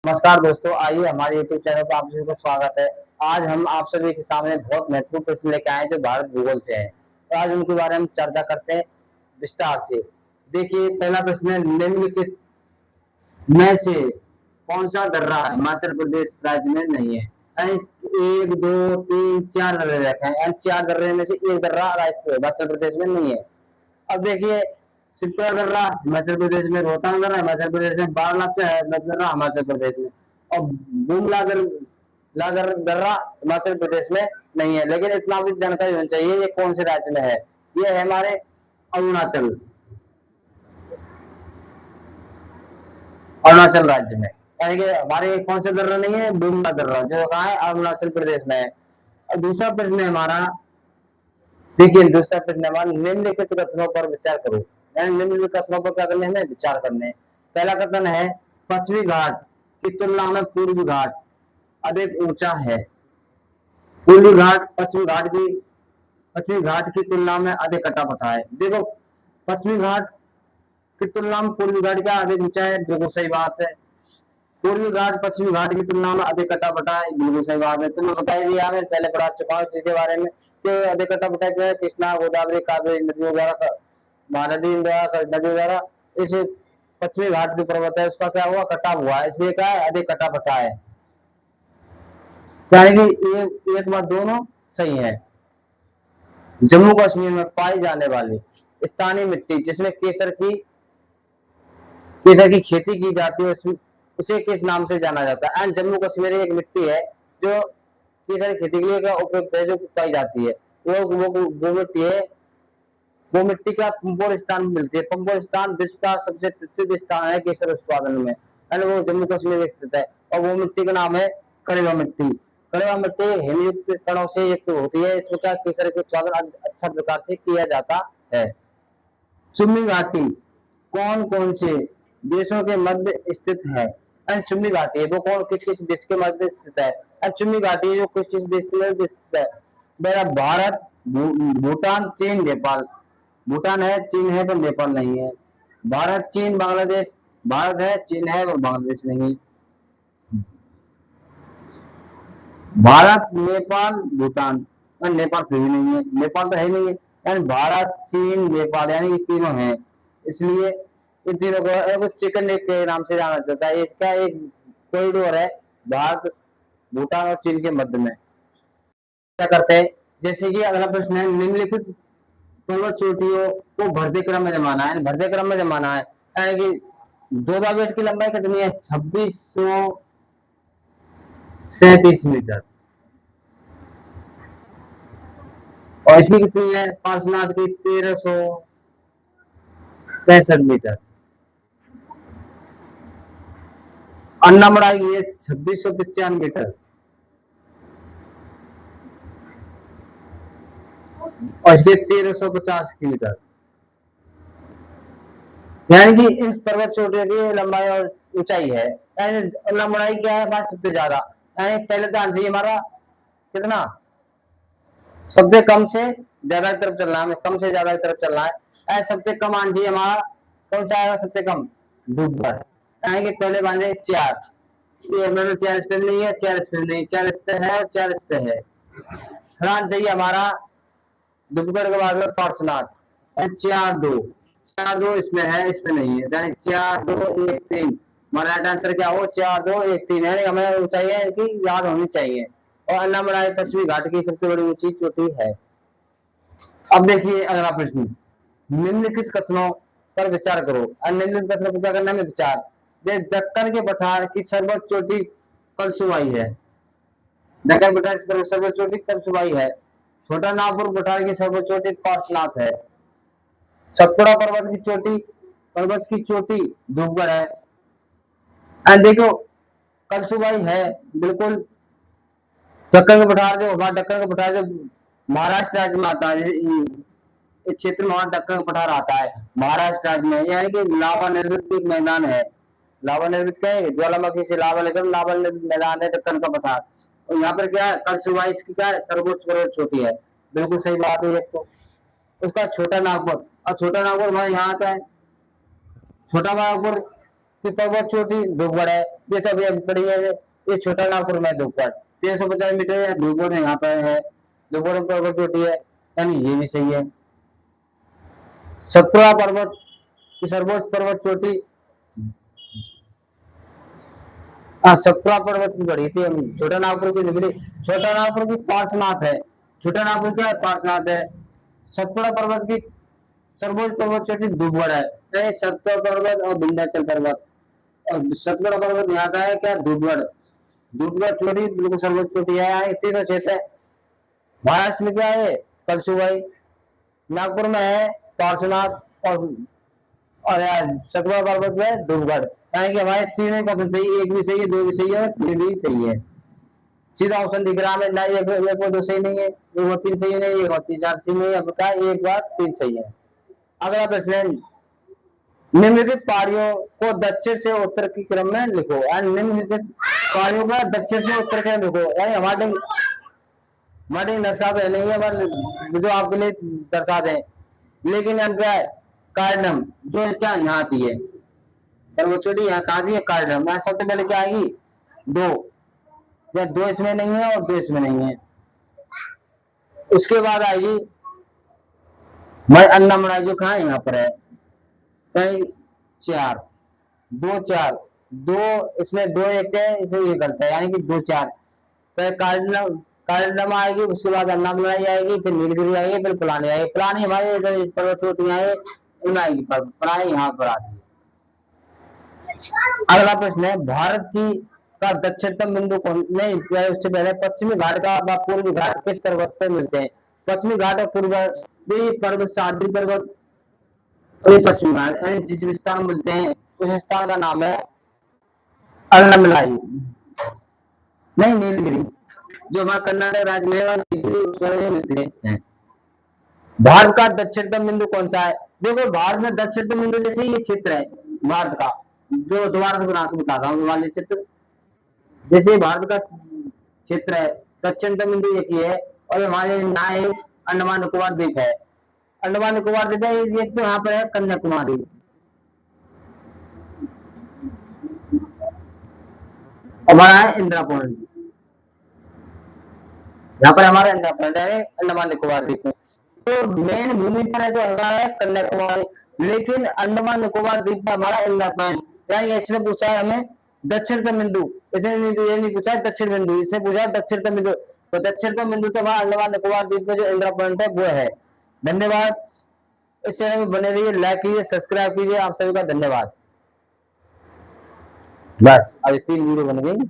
नमस्कार दोस्तों, आइए हमारे YouTube चैनल पर आप सभी का स्वागत है। आज हम आप सभी के सामने बहुत महत्वपूर्ण प्रश्न लेके आए हैं जो भारत भूगोल से है। तो आज उनके बारे में चर्चा करते हैं विस्तार से। देखिए, पहला प्रश्न है, निम्नलिखित में से कौन सा दर्रा हिमाचल प्रदेश राज्य में नहीं है? यानी एक दो तीन चार दर्रे रखे हैं, यानी चार दर्रे में से एक दर्रा हिमाचल प्रदेश में नहीं है। अब देखिए, सिप्रा दर्रा हिमाचल प्रदेश में, रोहतांग दर्रा हिमाचल प्रदेश में, बाणलाचा है दर्रा हिमाचल प्रदेश में, और बुमला दर्रा हिमाचल प्रदेश में नहीं है। लेकिन इतना भी जानकारी होनी चाहिए ये कौन से राज्य में है। ये है हमारे अरुणाचल अरुणाचल राज्य में। यानी कि हमारे कौन से दर्रा नहीं है? बुमला दर्रा, जो कहाँ है? अरुणाचल प्रदेश में है। और दूसरा प्रश्न है हमारा, देखिए दूसरा प्रश्न हमारा, निम्नलिखित कथनों पर विचार करो। यानी निम्नलिखित कथनों पर क्या करने हमें विचार करने। पहला कथन है, पश्चिमी घाट की तुलना में पूर्वी घाट अधिक ऊंचा है। पूर्वी घाट पश्चिमी घाट की तुलना में अधिक कटा है। देखो, पश्चिमी घाट की तुलना में पूर्वी घाट क्या अधिक ऊंचा है? बिल्कुल सही बात है। पूर्वी घाट पश्चिमी घाट की तुलना में अधिक कटा है, बिल्कुल सही बात है। तुम्हें बताई दिया, मैं पहले पढ़ा चुका हूँ इसके बारे में कि अधिक कटा जो है कृष्णा गोदावरी कावेरी नदियों द्वारा, महानदी नदी द्वारा इस पश्चिमी घाट जो पर्वत है उसका क्या हुआ? कटा हुआ है, इसलिए क्या है? अधिक कटा है। यानी कि ये एक बार दोनों सही है। जम्मू कश्मीर में पाई जाने वाली स्थानीय मिट्टी जिसमें केसर की खेती की जाती है उसे किस नाम से जाना जाता है? एंड जम्मू कश्मीर एक मिट्टी है जो केसर की खेती के लिए उपयुक्त है, जो पाई जाती है। वो मिट्टी है, वो मिट्टी का पंपोरिस्तान में मिलती है। पंपोरिस्तान विश्व का सबसे प्रसिद्ध स्थान है केसर उत्पादन में, एंड वो जम्मू कश्मीर में स्थित है। और वो मिट्टी का नाम है करेवा मिट्टी। करेवा मिट्टी हिमयुक्त कणों से युक्त होती है। इसमें क्या केसर के उत्पादन अच्छा प्रकार से किया जाता है। चुम्मी घाटी कौन कौन से देशों के मध्य स्थित है? चुम्मी घाटी है वो कौन किस किस देश के मध्य स्थित है? चुम्मी घाटी जो किस किस देश के मध्य स्थित है? मेरा भारत, भूटान, चीन, नेपाल। भूटान है, चीन है, पर नेपाल नहीं है। भारत, चीन, बांग्लादेश। भारत है, चीन है, और बांग्लादेश नहीं। भारत, नेपाल, भूटान, और नेपाल फिर भी नहीं है। नेपाल तो है नहीं है। यानी भारत, चीन, नेपाल, यानी ये तीनों हैं। इसलिए इन तीनों को चिकन नेक के नाम से जाना जाता है। इसका एक कॉरिडोर है भारत, भूटान और चीन के मध्य में। क्या करते हैं, जैसे कि अगला प्रश्न है, निम्नलिखित पर्वत चोटियों को बढ़ते क्रम में जमाना है। बढ़ते क्रम में जमाना है यानी कि जोधा बेट की लंबाई कितनी है? 2637 मीटर। और इसकी कितनी है? पार्श्वनाथ की 1365 मीटर। अन्नामड़ाई की है 2695 मीटर। और इसके 1350 मीटर। यानी कि इन पर्वत चोटियों की लंबाई और ऊंचाई है। यानी लंबाई क्या है? सबसे ज्यादा। यानी पहले तो आंसर हमारा कितना? सबसे कम से ज्यादा की तरफ चलना है, कम से ज्यादा की तरफ चलना है। सबसे कम आंसर हमारा कौन सा आएगा? सबसे कम धूपगढ़। यानी कि पहले बांधे 4, ये मैंने 4 इस पे नहीं है, 4 इस पे नहीं, 4 इस पे है, 4 इस पे है। चाहिए हमारा धूपगढ़ के बाद में पार्श्वनाथ। 4 2 इसमें है, इसमें नहीं है। यानी 4 2 1 3 हमारा आंसर क्या हो? 4 2 1 3। यानी हमें ऊंचाई है कि याद होनी चाहिए। और अन्नामड़ाई पश्चिमी घाट की सबसे बड़ी ऊंची चोटी है। अब देखिए अगला प्रश्न, निम्नलिखित कथनों पर विचार करो। निम्नलिखित कथनों पर क्या करना है? विचार। दक्कन के पठार की सर्वोच्च चोटी कलसुमाई है। दक्कन पठार की सर्वोच्च चोटी कलसुमाई है। छोटा नागपुर पठार की सर्वोच्च चोटी पार्श्वनाथ है। सतपुड़ा पर्वत की चोटी धूपगढ़ है। एंड देखो, कलसुमाई है बिल्कुल। दक्कन का पठार जो हमारा दक्कन का पठार जो महाराष्ट्र राज्य में आता है, इस क्षेत्र में हमारा दक्कन का पठार आता है महाराष्ट्र राज्य में। यानी कि लावा निर्मित एक मैदान है। लावा निर्मित क्या है? ज्वालामुखी से लावा लेकर लावा निर्मित मैदान है दक्कन का पठार। और यहाँ पर क्या है? कलसुमाई इसकी क्या है? सर्वोच्च पर्वत चोटी है। बिल्कुल सही बात है। तो उसका छोटा नागपुर, और छोटा नागपुर हमारे यहाँ का है। छोटा नागपुर की पर्वत चोटी धूपगढ़ है। ये तो अभी पड़ी है, ये छोटा नागपुर में धूपगढ़ 350 मीटर है, धूपगढ़ यहाँ पर है, धूपगढ़ पर्वत चोटी है, यानी ये भी सही है। सतपुड़ा पर्वत की सर्वोच्च पर्वत चोटी, हाँ सतपुड़ा पर्वत की पड़ी थी, छोटा नागपुर की निकली, छोटा नागपुर की पार्श्वनाथ है, छोटा नागपुर क्या है, पार्श्वनाथ है। सतपुड़ा पर्वत की सर्वोच्च पर्वत चोटी धूपगढ़ है, सतपुड़ा पर्वत और विंध्याचल पर्वत, और सतपुड़ा पर्वत यहाँ का है क्या, धूपगढ़, धूपगढ़ चोटी बिल्कुल सर्वोच्च चोटी है, यहाँ तीनों क्षेत्र है। महाराष्ट्र में क्या है, कलसुबाई, नागपुर में है पार्श्वनाथ, और यार सतपुड़ा पर्वत में धूपगढ़, यानी कि हमारे तीनों ही पसंद सही, एक भी सही है, दो भी सही है और तीन भी सही है। सीधा ऑप्शन दिख रहा है ना, एक और दो सही नहीं है, एक और तीन सही नहीं है, एक और तीन चार सही नहीं है, अब क्या एक बार तीन सही है। अगला प्रश्न, निम्नलिखित पहाड़ियों को दक्षिण से उत्तर के क्रम में लिखो, यानी निम्नलिखित पहाड़ियों का दक्षिण से उत्तर क्रम लिखो, यानी हमारे नक्शा तो नहीं है पर जो आपके लिए दर्शा दें, लेकिन हम क्या है, कार्डम जो क्या यहाँ आती है, सर्वोच्चोटी यहाँ कहा दी है कार्डम, यहाँ सबसे पहले क्या आएगी, दो, या दो इसमें नहीं है और दो इसमें नहीं है। उसके बाद आएगी मैं अन्नामलाई जो कहा यहाँ पर है, कहीं चार, दो चार, दो इसमें दो एक है, इसमें ये गलत है, यानी कि दो चार, तो कार्डनम आएगी, उसके बाद अन्नामलाई आएगी, फिर नीलगिरी आएगी, फिर पुलानी आएगी, पुलानी हमारे इधर पर्वत चोटियां है इनमें आएगी, पुलानी यहाँ पर आती है। अगला प्रश्न है, भारत की का दक्षिणतम बिंदु कौन, नहीं उससे पहले पश्चिमी घाट का पूर्वी घाट किस पर्वत पर मिलते हैं, पश्चिमी घाट और पूर्व पर्वत सादरी पर्वत, पश्चिमी घाट यानी जिस स्थान मिलते हैं उस स्थान का नाम है अन्नामलाई, नहीं नीलगिरी, जो हमारा कर्नाटक राज्य में मिलते हैं। भारत का दक्षिणतम बिंदु कौन सा है, देखो भारत में दक्षिणतम बिंदु जैसे ये क्षेत्र है भारत का, जो दोबारा से बताता हूँ, वाले क्षेत्र जैसे भारत का क्षेत्र है, दक्षिणतम बिंदु एक ही है, और हमारे यहाँ अंडमान निकोबार द्वीप है, अंडमान निकोबार द्वीप है, एक तो यहाँ पर है कन्याकुमारी, हमारा है इंदिरा पॉइंट, यहाँ पर हमारा इंदिरा पॉइंट है अंडमान निकोबार द्वीप में, तो मेन भूमि पर है तो हमारा है कन्याकुमारी, लेकिन अंडमान निकोबार द्वीप पर हमारा इंदिरा पॉइंट, यानी इसने पूछा है हमें दक्षिणतम बिंदु, इसने ये नहीं पूछा दक्षिण बिंदु, इसने पूछा दक्षिणतम बिंदु, तो दक्षिणतम बिंदु तो हमारा अंडमान निकोबार द्वीप में जो इंदिरा पॉइंट है वो है। धन्यवाद, इस चैनल में बने रहिए, लाइक कीजिए, सब्सक्राइब कीजिए, आप सभी का धन्यवाद। बस अभी 3 वीडियो बन गई।